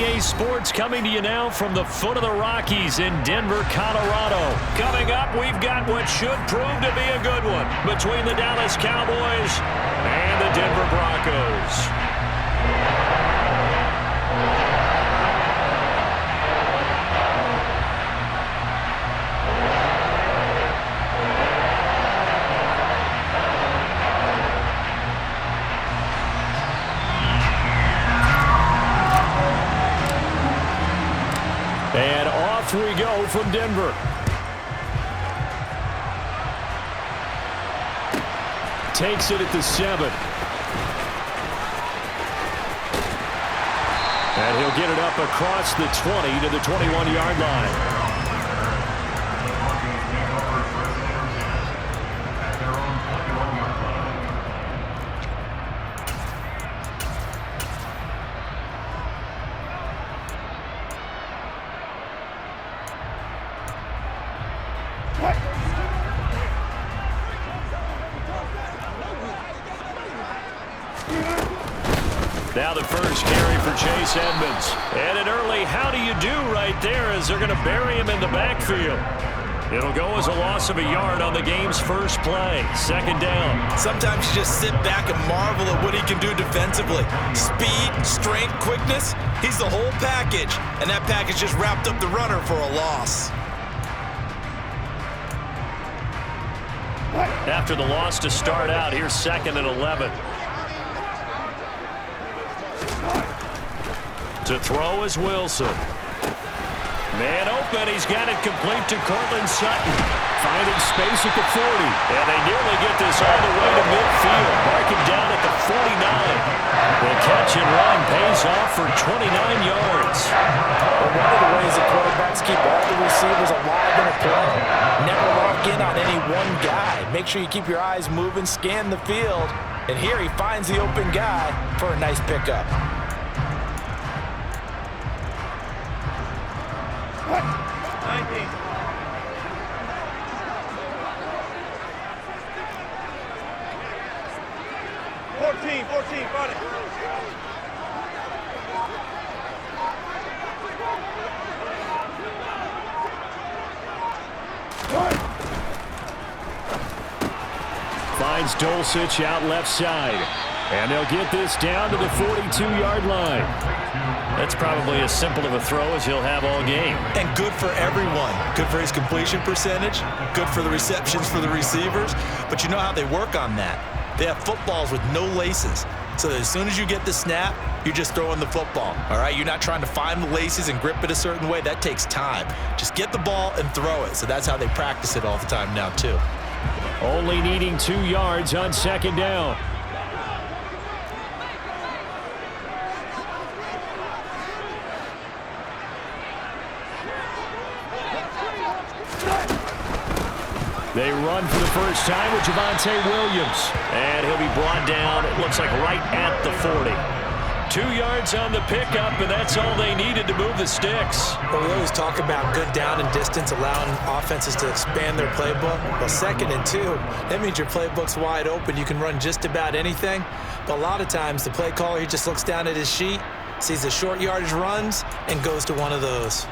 EA Sports coming to you now from the foot of the Rockies in Denver, Colorado. Coming up, we've got what should prove to be a good one between the Dallas Cowboys and the Denver Broncos. And off we go from Denver. Takes it at the 7. And he'll get it up across the 20 to the 21-yard line. Now the first carry for Chase Edmonds. And an early how do you do right there as they're going to bury him in the backfield. It'll go as a loss of a yard on the game's first play. Second down. Sometimes you just sit back and marvel at what he can do defensively. Speed, strength, quickness. He's the whole package. And that package just wrapped up the runner for a loss. After the loss to start out, here's 2nd and 11. To throw is Wilson. Man open. He's got it complete to Cortland Sutton. Finding space at the 40. And they nearly get this all the way to midfield. Marking down at the 49. The catch and run pays off for 29 yards. Well, one of the ways that quarterbacks keep all the receivers alive in a play. Never lock in on any one guy. Make sure you keep your eyes moving, scan the field. And here he finds the open guy for a nice pickup. 14, got it. Finds Dulcich out left side. And they'll get this down to the 42-yard line. That's probably as simple of a throw as he'll have all game. And good for everyone. Good for his completion percentage. Good for the receptions for the receivers. But you know how they work on that. They have footballs with no laces. So that as soon as you get the snap, you're just throwing the football. All right? You're not trying to find the laces and grip it a certain way. That takes time. Just get the ball and throw it. So that's how they practice it all the time now, too. Only needing 2 yards on second down. They run for the first time with Javonte Williams. And he'll be brought down, it looks like right at the 40. 2 yards on the pickup, and that's all they needed to move the sticks. Well, we always talk about good down and distance, allowing offenses to expand their playbook. Well, 2nd and 2, that means your playbook's wide open. You can run just about anything. But a lot of times, the play caller, he just looks down at his sheet, sees the short yardage runs, and goes to one of those.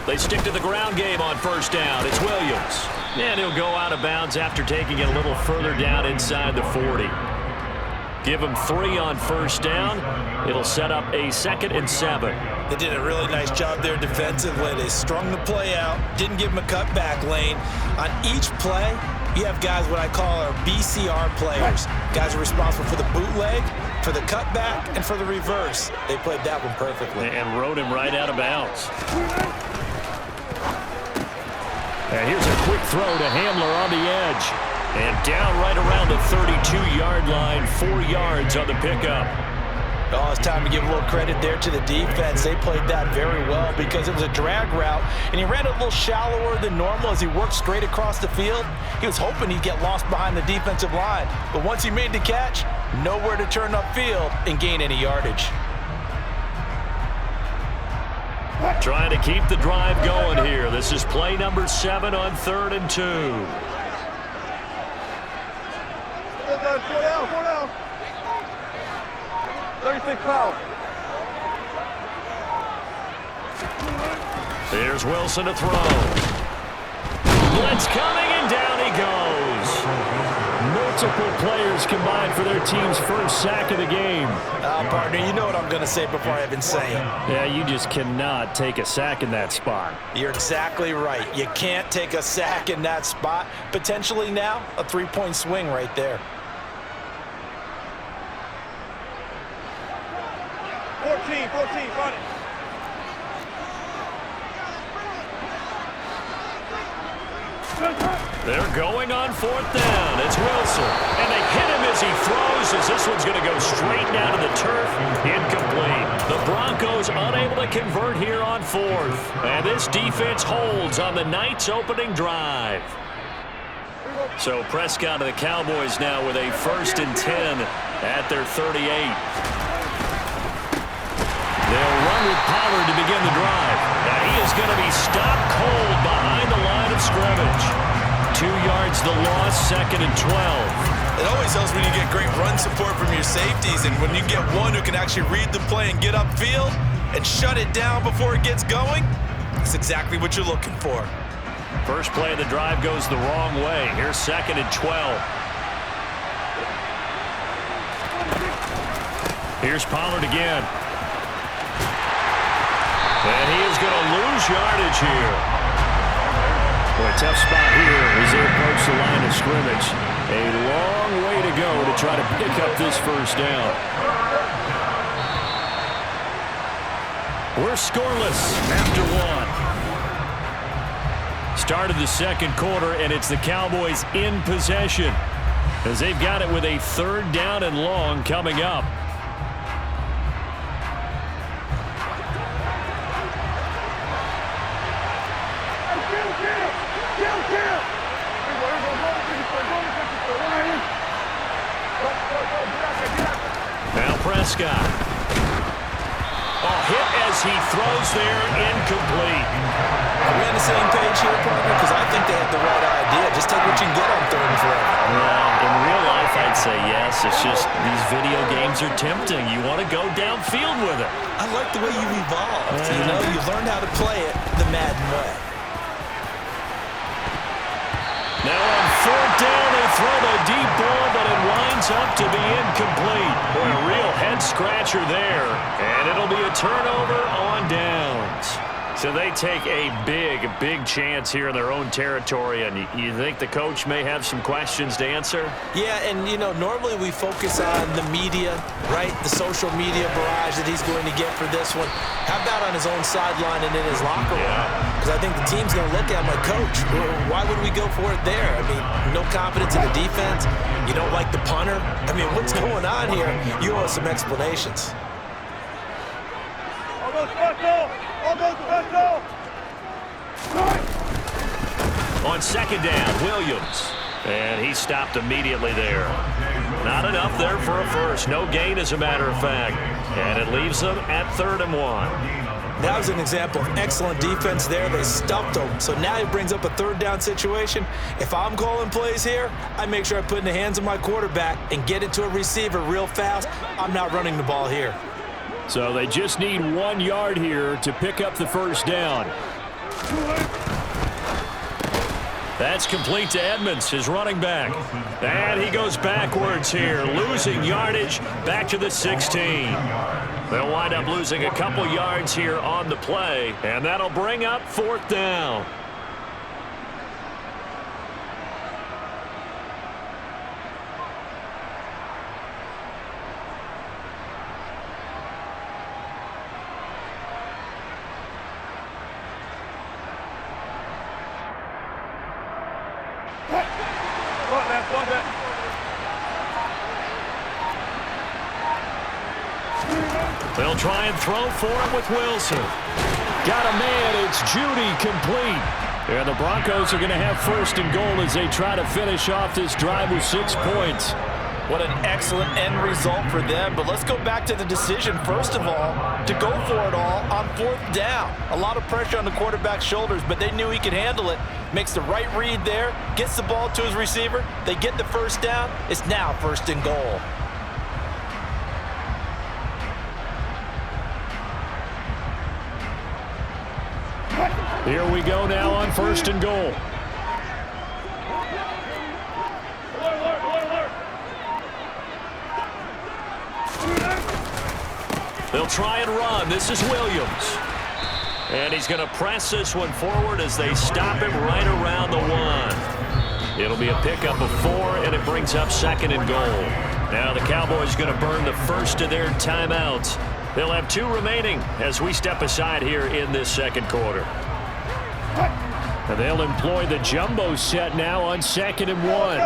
They stick to the ground game on first down. It's Williams. And he'll go out of bounds after taking it a little further down inside the 40. Give him 3 on first down. It'll set up a 2nd and 7. They did a really nice job there defensively. They strung the play out, didn't give him a cutback lane. On each play, you have guys what I call our BCR players. Guys are responsible for the bootleg, for the cutback, and for the reverse. They played that one perfectly. And rode him right out of bounds. And here's a quick throw to Hamler on the edge. And down right around the 32-yard line, 4 yards on the pickup. Oh, it's time to give a little credit there to the defense. They played that very well because it was a drag route, and he ran a little shallower than normal as he worked straight across the field. He was hoping he'd get lost behind the defensive line, but once he made the catch, nowhere to turn upfield and gain any yardage. Trying to keep the drive going here. This is play number 7 on 3rd and 2. Four down. 36 fouls. Here's Wilson to throw. Blitz coming, and down he goes. Multiple players combined for their team's first sack of the game. Partner, you know what I'm going to say before I even say it. Yeah, you just cannot take a sack in that spot. You're exactly right. You can't take a sack in that spot. Potentially now, a 3-point swing right there. 14, run it. They're going on 4th down. It's Wilson. And they hit him as he throws, as this one's going to go straight down to the turf. Incomplete. The Broncos unable to convert here on 4th. And this defense holds on the Knights' opening drive. So Prescott of the Cowboys now with a 1st and 10 at their 38. They'll run with Pollard to begin the drive. Now he is going to be stopped cold behind the line of scrimmage. 2 yards the loss, 2nd and 12. It always helps when you get great run support from your safeties, and when you get one who can actually read the play and get upfield and shut it down before it gets going, that's exactly what you're looking for. First play of the drive goes the wrong way. Here's 2nd and 12. Here's Pollard again. And he is going to lose yardage here. Boy, tough spot here as they approach the line of scrimmage. A long way to go to try to pick up this first down. We're scoreless after 1. Started the 2nd quarter, and it's the Cowboys in possession as they've got it with a 3rd down and long coming up. Now Prescott. Hit as he throws there, incomplete. Are we on the same page here, partner? Because I think they have the right idea. Just take what you can get on 3rd and 4. Well, in real life, I'd say yes. It's just these video games are tempting. You want to go downfield with it. I like the way you evolved. You know, you learned how to play it the Madden way. Now on 4th down, they throw the deep ball, but it winds up to be incomplete. Boy, a real head-scratcher there. And it'll be a turnover on downs. So they take a big chance here in their own territory, and you think the coach may have some questions to answer? Yeah, and, you know, normally we focus on the media, right? The social media barrage that he's going to get for this one. How about on his own sideline and in his locker room? Because I think the team's going to look at my coach. Why would we go for it there? I mean, no confidence in the defense. You don't like the punter. I mean, what's going on here? You owe us some explanations. On 2nd down, Williams. And he stopped immediately there. Not enough there for a first. No gain, as a matter of fact. And it leaves them at 3rd and 1. That was an example of excellent defense there. They stuffed him. So now he brings up a 3rd down situation. If I'm calling plays here, I make sure I put it in the hands of my quarterback and get it to a receiver real fast. I'm not running the ball here. So they just need 1 yard here to pick up the first down. That's complete to Edmonds, his running back. And he goes backwards here, losing yardage back to the 16. They'll wind up losing a couple yards here on the play, and that'll bring up 4th down. They'll try and throw for it with Wilson. Got a man, it's Judy, complete. And the Broncos are going to have 1st and goal as they try to finish off this drive with 6 points. What an excellent end result for them. But let's go back to the decision, first of all, to go for it all on 4th down. A lot of pressure on the quarterback's shoulders, but they knew he could handle it. Makes the right read there, gets the ball to his receiver. They get the first down. It's now 1st and goal. Here we go now on 1st and goal. They'll try and run. This is Williams. And he's going to press this one forward as they stop him right around the 1. It'll be a pickup of 4, and it brings up 2nd and goal. Now the Cowboys going to burn the first of their timeouts. They'll have 2 remaining as we step aside here in this 2nd quarter. And they'll employ the jumbo set now on 2nd and 1.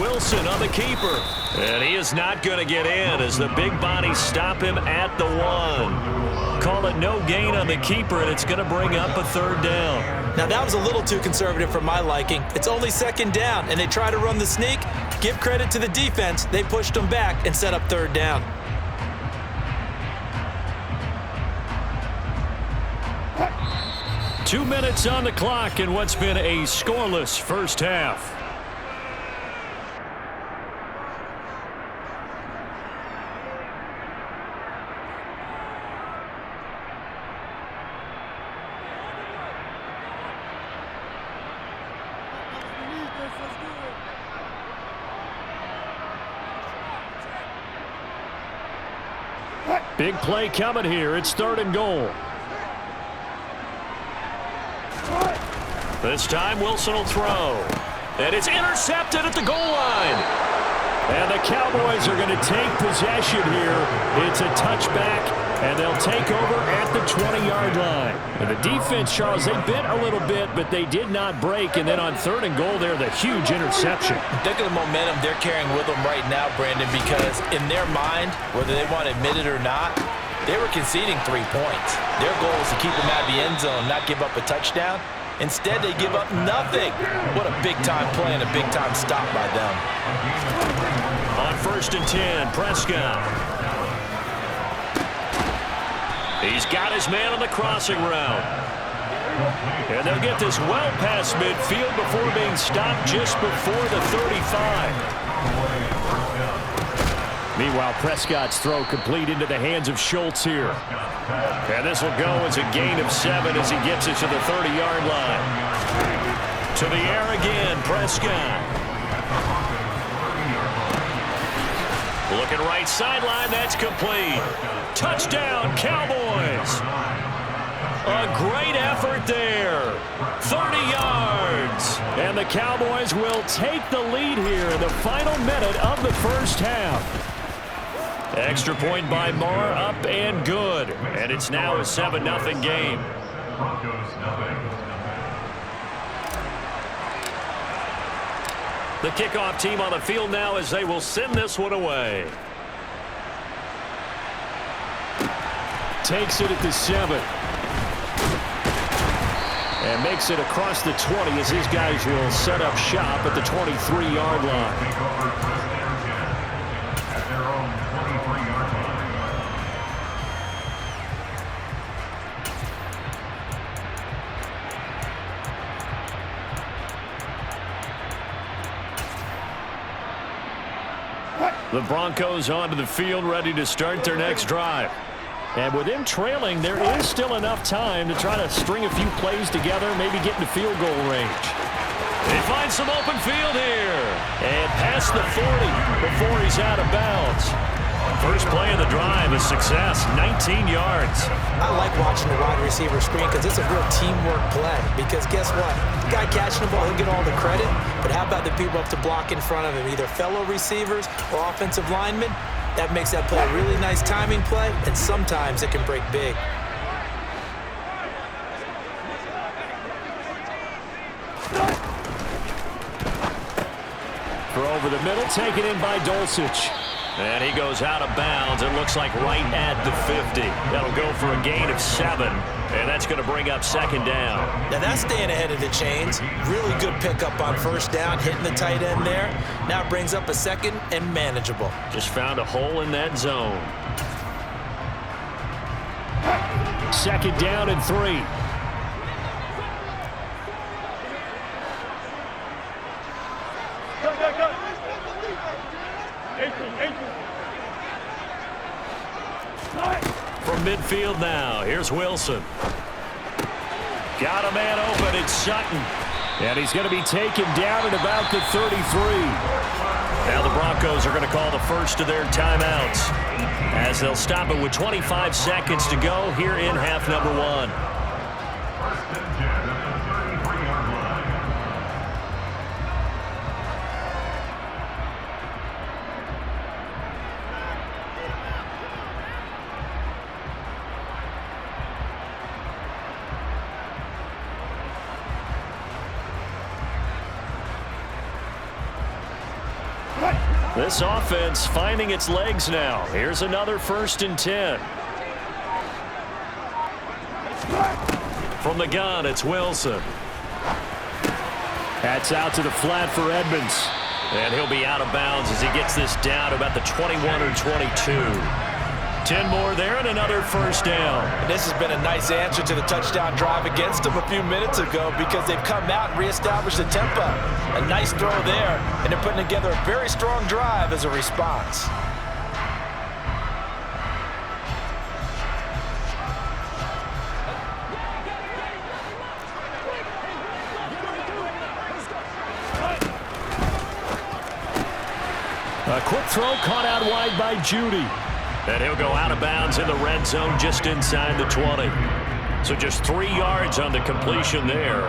Wilson on the keeper. And he is not going to get in as the big bodies stop him at the 1. Call it no gain on the keeper, and it's going to bring up a 3rd down. Now, that was a little too conservative for my liking. It's only 2nd down, and they try to run the sneak. Give credit to the defense. They pushed them back and set up 3rd down. Two minutes on the clock in what's been a scoreless first half. Big play coming here. It's 3rd and goal. This time Wilson will throw. And it's intercepted at the goal line. And the Cowboys are going to take possession here. It's a touchback, and they'll take over at the 20-yard line. And the defense, Charles, they bent a little bit, but they did not break. And then on 3rd and goal there, the huge interception. Think of the momentum they're carrying with them right now, Brandon, because in their mind, whether they want to admit it or not, they were conceding 3 points. Their goal is to keep them out of the end zone, not give up a touchdown. Instead, they give up nothing. What a big-time play and a big-time stop by them. On 1st and 10, Prescott. He's got his man on the crossing route. And they'll get this well past midfield before being stopped just before the 35. Meanwhile, Prescott's throw complete into the hands of Schultz here. And this will go as a gain of 7 as he gets it to the 30-yard line. To the air again, Prescott. Looking right sideline, that's complete. Touchdown, Cowboys. A great effort there. 30 yards. And the Cowboys will take the lead here in the final minute of the first half. Extra point by Marr, up and good. And it's now a 7-0 game. The kickoff team on the field now as they will send this one away. Takes it at the 7. And makes it across the 20 as these guys will set up shop at the 23-yard line. The Broncos onto the field, ready to start their next drive. And with them trailing, there is still enough time to try to string a few plays together, maybe get into field goal range. They find some open field here. And past the 40 before he's out of bounds. First play of the drive is success, 19 yards. I like watching the wide receiver screen because it's a real teamwork play. Because guess what? The guy catching the ball, he'll get all the credit. But how about the people up to block in front of him, either fellow receivers or offensive linemen? That makes that play a really nice timing play, and sometimes it can break big. For over the middle, taken in by Dulcich. And he goes out of bounds. It looks like right at the 50. That'll go for a gain of 7. And that's going to bring up second down. Now that's staying ahead of the chains. Really good pickup on first down, hitting the tight end there. Now it brings up a second and manageable. Just found a hole in that zone. Second down and 3. Go. 18. From midfield now, here's Wilson. Got a man open, it's Sutton. And he's going to be taken down at about the 33. Now the Broncos are going to call the first of their timeouts, as they'll stop it with 25 seconds to go here in half number 1. This offense finding its legs now. Here's another 1st and 10. From the gun, it's Wilson. That's out to the flat for Edmonds. And he'll be out of bounds as he gets this down to about the 21 or 22. 10 more there and another 1st down. And this has been a nice answer to the touchdown drive against them a few minutes ago, because they've come out and reestablished the tempo. A nice throw there, and they're putting together a very strong drive as a response. A quick throw caught out wide by Judy. And he'll go out of bounds in the red zone just inside the 20. So just 3 yards on the completion there.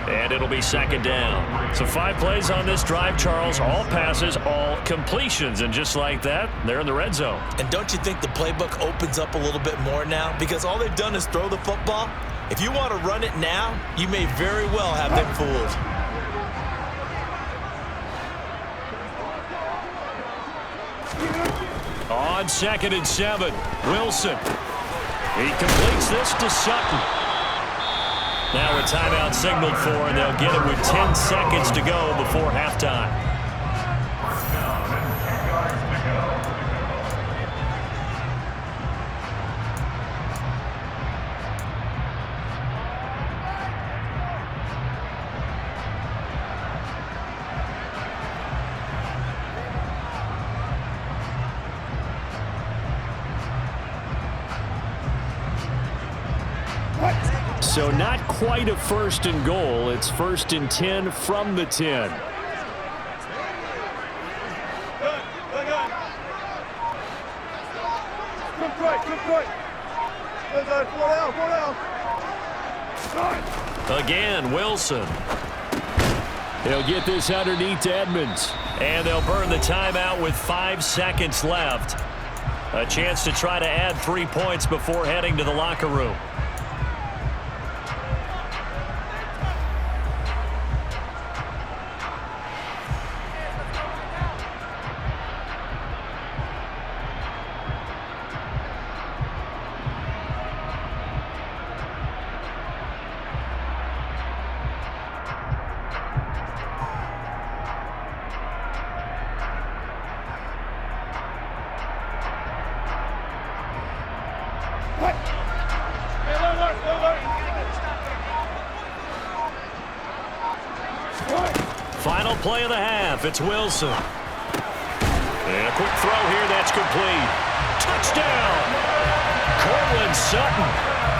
And it'll be second down. So 5 plays on this drive, Charles. All passes, all completions. And just like that, they're in the red zone. And don't you think the playbook opens up a little bit more now? Because all they've done is throw the football. If you want to run it now, you may very well have them fooled. On 2nd and 7, Wilson. He completes this to Sutton. Now a timeout signaled for, and they'll get it with 10 seconds to go before halftime. So not quite a 1st and goal. It's 1st and 10 from the 10. Again, Wilson. He'll get this underneath to Edmonds. And they'll burn the timeout with 5 seconds left. A chance to try to add 3 points before heading to the locker room. Final play of the half. It's Wilson. And a quick throw here. That's complete. Touchdown! Cortland Sutton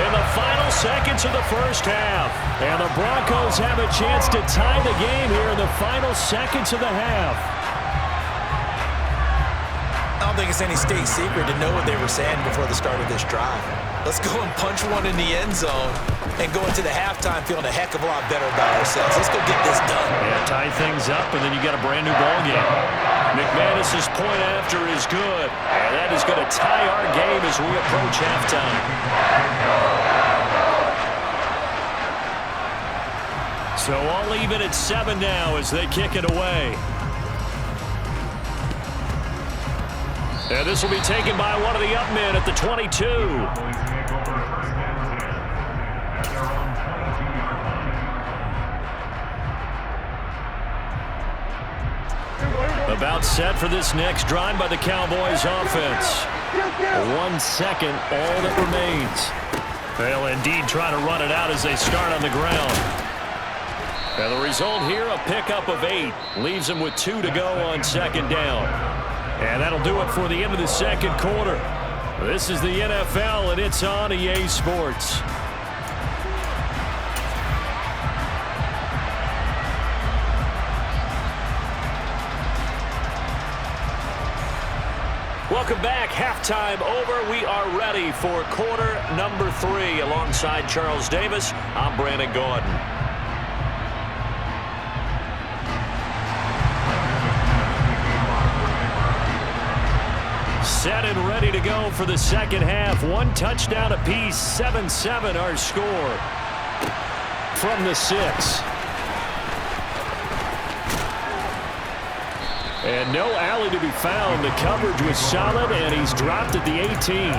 in the final seconds of the first half. And the Broncos have a chance to tie the game here in the final seconds of the half. I don't think it's any state secret to know what they were saying before the start of this drive. Let's go and punch one in the end zone and go into the halftime feeling a heck of a lot better about ourselves. Let's go get this done. Yeah, tie things up, and then you got a brand new ball game. McManus's point after is good, and that is going to tie our game as we approach halftime. So all even at 7 now as they kick it away. And this will be taken by one of the up men at the 22. About set for this next drive by the Cowboys offense. 1 second, all that remains. They'll indeed try to run it out as they start on the ground. And the result here, a pickup of 8. Leaves them with 2 to go on second down. And that'll do it for the end of the second quarter. This is the NFL, and it's on EA Sports. Welcome back. Halftime over. We are ready for quarter number 3. Alongside Charles Davis, I'm Brandon Gordon. Set and ready to go for the second half. 1 touchdown apiece. 7-7 our score from the 6. And no alley to be found. The coverage was solid, and he's dropped at the 18.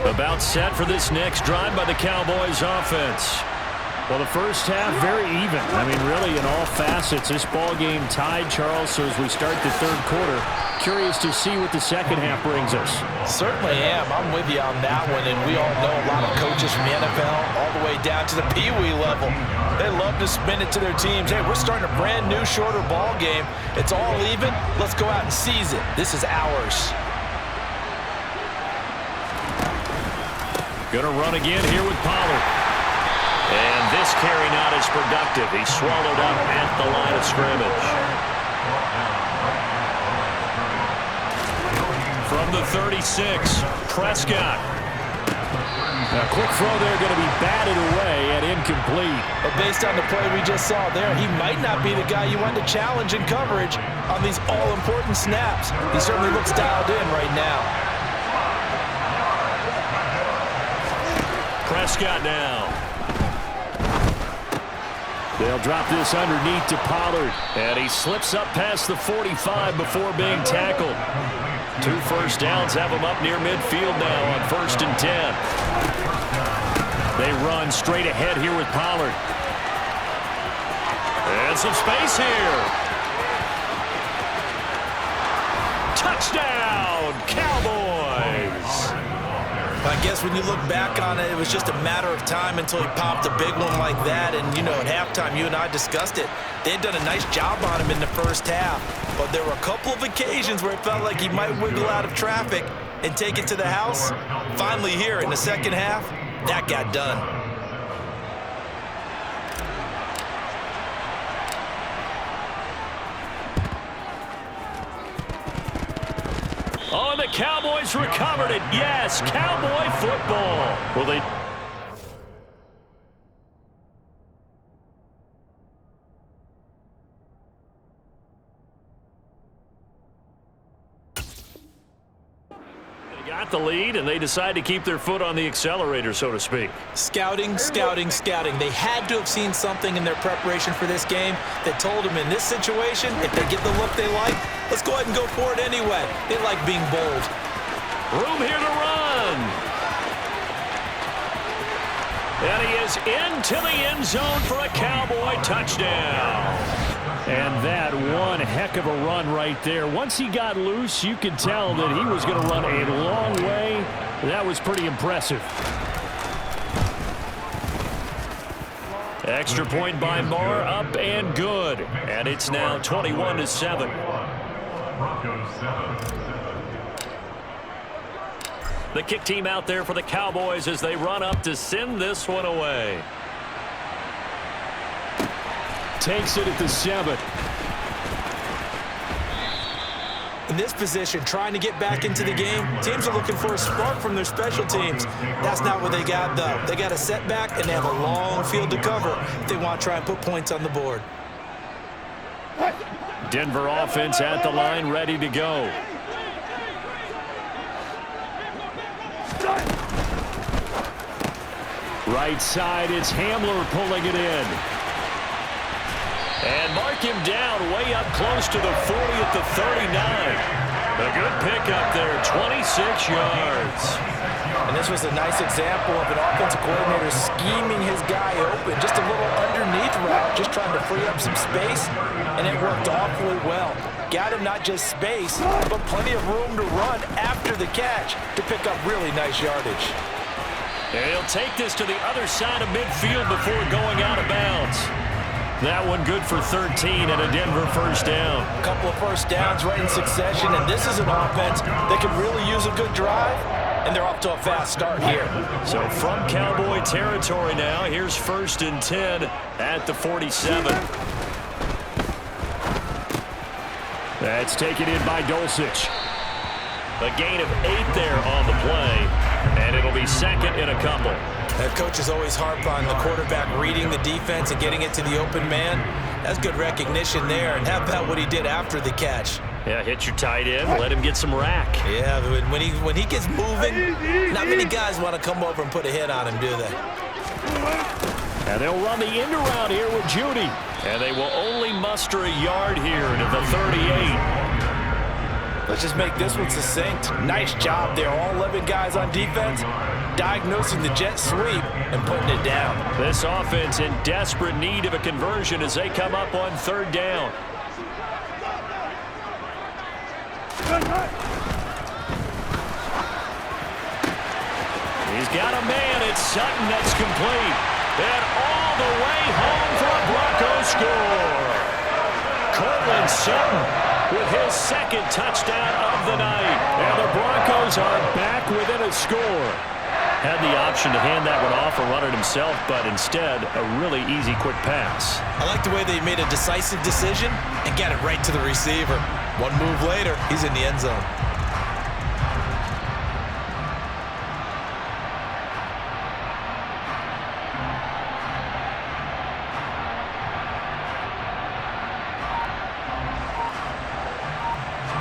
About set for this next drive by the Cowboys offense. Well, the first half, very even. I mean, really, in all facets, this ball game tied, Charles. So as we start the third quarter, curious to see what the second half brings us. Certainly am. I'm with you on that one. And we all know a lot of coaches from the NFL all the way down to the Pee-wee level. They love to spin it to their teams. Hey, we're starting a brand new, shorter ball game. It's all even. Let's go out and seize it. This is ours. Going to run again here with Pollard. And this carry not as productive. He's swallowed up at the line of scrimmage. From the 36, Prescott. A quick throw there going to be batted away and incomplete. But based on the play we just saw there, he might not be the guy you want to challenge in coverage on these all-important snaps. He certainly looks dialed in right now. Prescott now. They'll drop this underneath to Pollard. And he slips up past the 45 before being tackled. 2 first downs have him up near midfield now on 1st and 10. They run straight ahead here with Pollard. And some space here. Touchdown, Cowboys! I guess when you look back on it, it was just a matter of time until he popped a big one like that. And, you know, at halftime, you and I discussed it. They had done a nice job on him in the first half. But there were a couple of occasions where it felt like he might wiggle out of traffic and take it to the house. Finally here in the second half, that got done. Oh, and the Cowboys recovered it. Yes, Cowboy football. Well, they... got the lead, and they decide to keep their foot on the accelerator, so to speak. Scouting, scouting, scouting. They had to have seen something in their preparation for this game that told them in this situation, if they get the look they like, let's go ahead and go for it anyway. They like being bold. Room here to run. And he is into the end zone for a Cowboy touchdown. And that one heck of a run right there. Once he got loose, you could tell that he was going to run a long way. That was pretty impressive. Extra point by Marr, up and good. And it's now 21-7. The kick team out there for the Cowboys as they run up to send this one away. Takes it at the 7. In this position, trying to get back into the game, teams are looking for a spark from their special teams. That's not what they got, though. They got a setback, and they have a long field to cover if they want to try and put points on the board. Denver offense at the line, ready to go. Right side, it's Hamler pulling it in. And mark him down way up close to the 40 at the 39. A good pickup there, 26 yards. And this was a nice example of an offensive coordinator scheming his guy open. Just a little underneath route, just trying to free up some space, and it worked awfully well. Got him not just space, but plenty of room to run after the catch to pick up really nice yardage. And he'll take this to the other side of midfield before going out of bounds. That one good for 13 and a Denver first down. A couple of first downs right in succession, and this is an offense that could really use a good drive, and they're off to a fast start here. So from Cowboy territory now, here's 1st and 10 at the 47. That's taken in by Dulcich. A gain of 8 there on the play, and it'll be 2nd and a couple. That coach is always harp on the quarterback reading the defense and getting it to the open man. That's good recognition there, and how about what he did after the catch? Yeah, hit your tight end, let him get some rack. Yeah, when he gets moving, not many guys want to come over and put a hit on him, do they? And they'll run the end around here with Judy. And they will only muster a yard here to the 38. Let's just make this one succinct. Nice job there. All 11 guys on defense diagnosing the jet sweep and putting it down. This offense in desperate need of a conversion as they come up on 3rd down. He's got a man. It's Sutton that's complete. And all the way home for a Broncos score. Cortland Sutton with his 2nd touchdown of the night. And the Broncos are back within a score. Had the option to hand that one off or run it himself, but instead, a really easy, quick pass. I like the way they made a decisive decision and got it right to the receiver. One move later, he's in the end zone.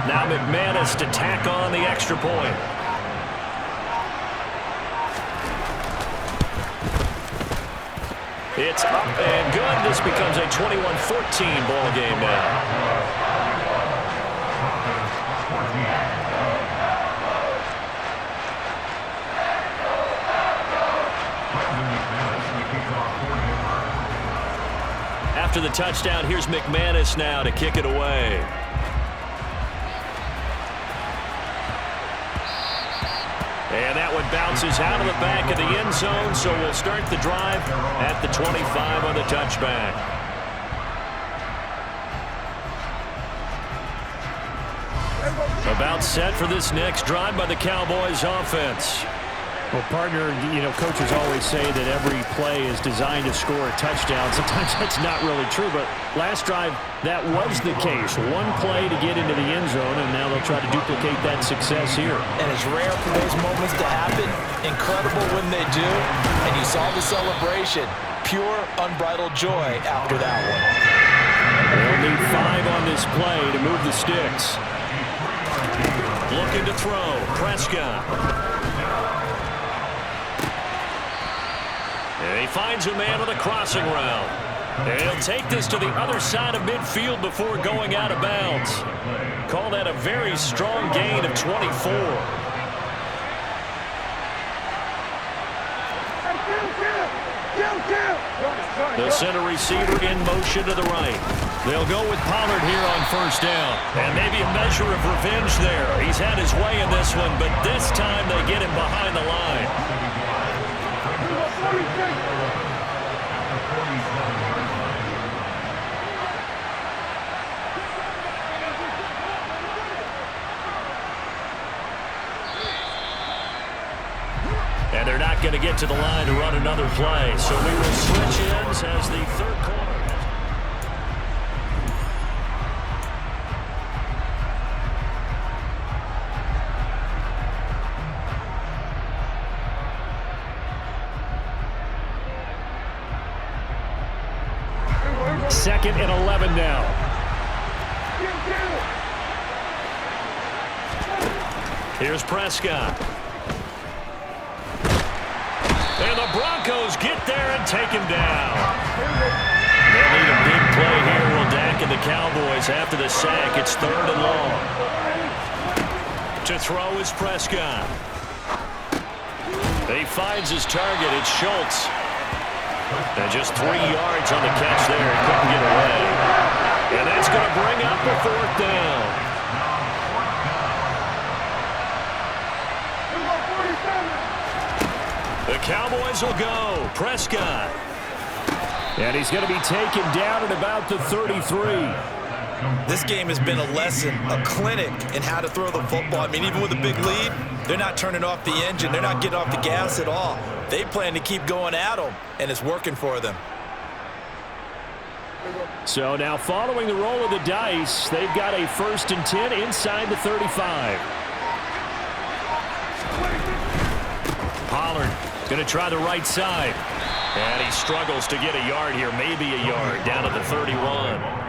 Now McManus to tack on the extra point. It's up and good. This becomes a 21-14 ball game now. After the touchdown, here's McManus now to kick it away. And that one bounces out of the back of the end zone, so we'll start the drive at the 25 on the touchback. About set for this next drive by the Cowboys offense. Well, partner, coaches always say that every play is designed to score a touchdown. Sometimes that's not really true, but last drive, that was the case. One play to get into the end zone, and now they'll try to duplicate that success here. And it's rare for those moments to happen. Incredible when they do. And you saw the celebration. Pure, unbridled joy after that one. They'll need 5 on this play to move the sticks. Looking to throw. Prescott. And he finds a man on the crossing route. And he'll take this to the other side of midfield before going out of bounds. Call that a very strong gain of 24. The center receiver in motion to the right. They'll go with Pollard here on 1st down. And maybe a measure of revenge there. He's had his way in this one, but this time they get him behind the line. And they're not going to get to the line to run another play. So we will switch ends as the 3rd quarter. Second and 11 now. Here's Prescott. And the Broncos get there and take him down. They'll need a big play here. Will Dak and the Cowboys after the sack. It's 3rd and long. To throw is Prescott. He finds his target. It's Schultz. And just 3 yards on the catch there. He couldn't get away. And that's going to bring up a 4th down. The Cowboys will go. Prescott. And he's going to be taken down at about the 33. This game has been a lesson, a clinic in how to throw the football. I mean, even with a big lead, they're not turning off the engine. They're not getting off the gas at all. They plan to keep going at them, and it's working for them. So now following the roll of the dice, they've got a 1st and 10 inside the 35. Pollard going to try the right side. And he struggles to get a yard here, maybe a yard, down to the 31.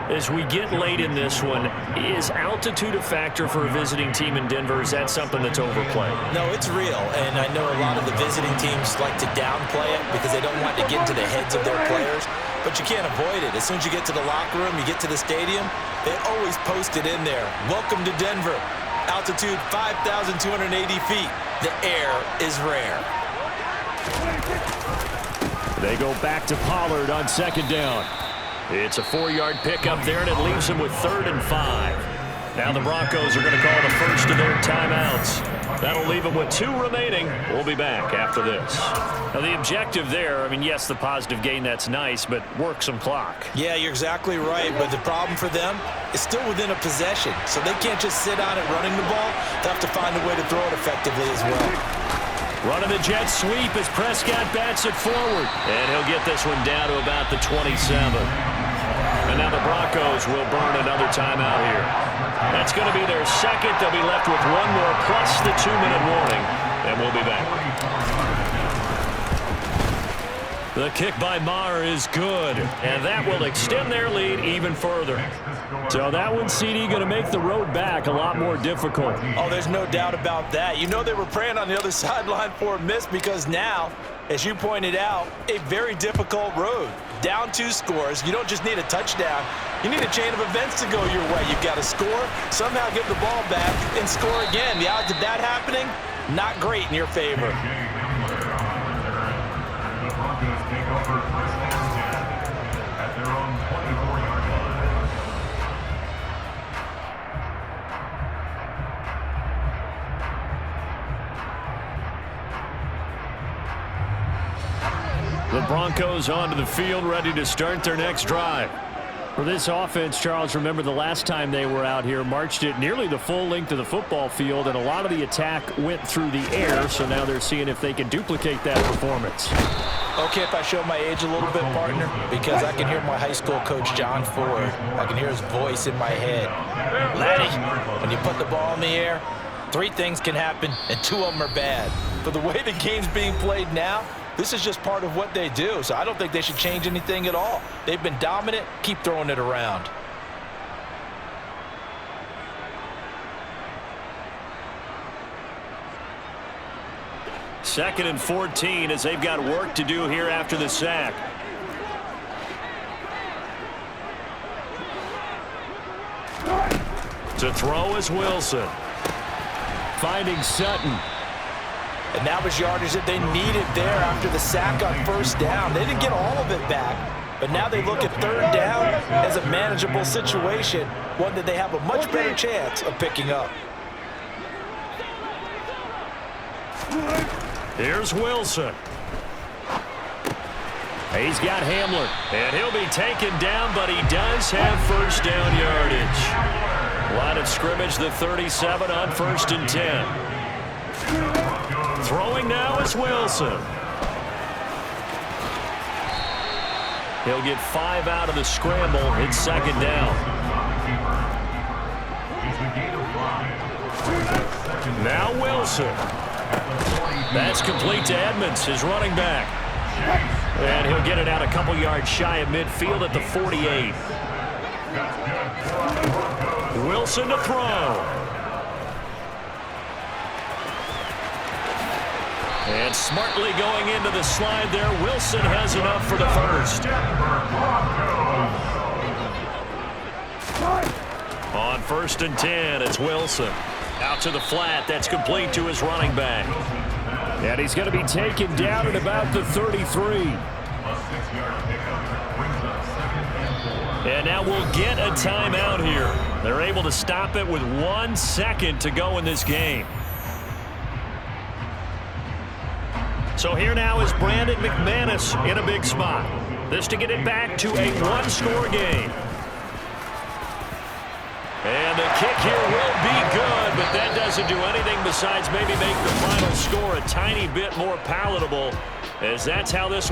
As we get late in this one, is altitude a factor for a visiting team in Denver? Is that something that's overplayed? No, it's real, and I know a lot of the visiting teams like to downplay it because they don't want to get into the heads of their players, but you can't avoid it. As soon as you get to the locker room, you get to the stadium, they always post it in there. Welcome to Denver. Altitude 5,280 feet. The air is rare. They go back to Pollard on 2nd down. It's a 4-yard pickup there, and it leaves them with 3rd and 5. Now the Broncos are going to call the first of their timeouts. That'll leave them with 2 remaining. We'll be back after this. Now the objective there, I mean, yes, the positive gain, that's nice, but work some clock. Yeah, you're exactly right, but the problem for them is still within a possession, so they can't just sit on it running the ball. They have to find a way to throw it effectively as well. Running the jet sweep as Prescott bats it forward. And he'll get this one down to about the 27. And now the Broncos will burn another timeout here. That's going to be their 2nd. They'll be left with 1 more plus the 2-minute warning. And we'll be back. The kick by Maher is good. And that will extend their lead even further. So that one, CD, going to make the road back a lot more difficult. Oh, there's no doubt about that. You know they were praying on the other sideline for a miss because now, as you pointed out, a very difficult road. Down 2 scores. You don't just need a touchdown. You need a chain of events to go your way. You've got to score, somehow give the ball back, and score again. The odds of that happening, not great in your favor. The Broncos onto the field, ready to start their next drive. For this offense, Charles, remember the last time they were out here, marched it nearly the full length of the football field, and a lot of the attack went through the air, so now they're seeing if they can duplicate that performance. Okay, if I show my age a little bit, partner, because I can hear my high school coach, John Ford. I can hear his voice in my head. Laddie, when you put the ball in the air, 3 things can happen, and 2 of them are bad. But the way the game's being played now, this is just part of what they do, so I don't think they should change anything at all. They've been dominant. Keep throwing it around. Second and 14 as they've got work to do here after the sack. To throw is Wilson. Finding Sutton. And that was yardage that they needed there after the sack on 1st down. They didn't get all of it back, but now they look at 3rd down as a manageable situation, one that they have a much better chance of picking up. Here's Wilson. He's got Hamler, and he'll be taken down, but he does have 1st down yardage. Line of scrimmage, the 37 on 1st and 10. Throwing now is Wilson. He'll get 5 out of the scramble. It's 2nd down. Now Wilson. That's complete to Edmonds, his running back. And he'll get it out a couple yards shy of midfield at the 48. Wilson to throw. And smartly going into the slide there, Wilson has enough for the 1st. On 1st and 10, it's Wilson. Out to the flat. That's complete to his running back. And he's going to be taken down at about the 33. And now we'll get a timeout here. They're able to stop it with 1 second to go in this game. So here now is Brandon McManus in a big spot. This to get it back to a one-score game. And the kick here will be good, but that doesn't do anything besides maybe make the final score a tiny bit more palatable, as that's how this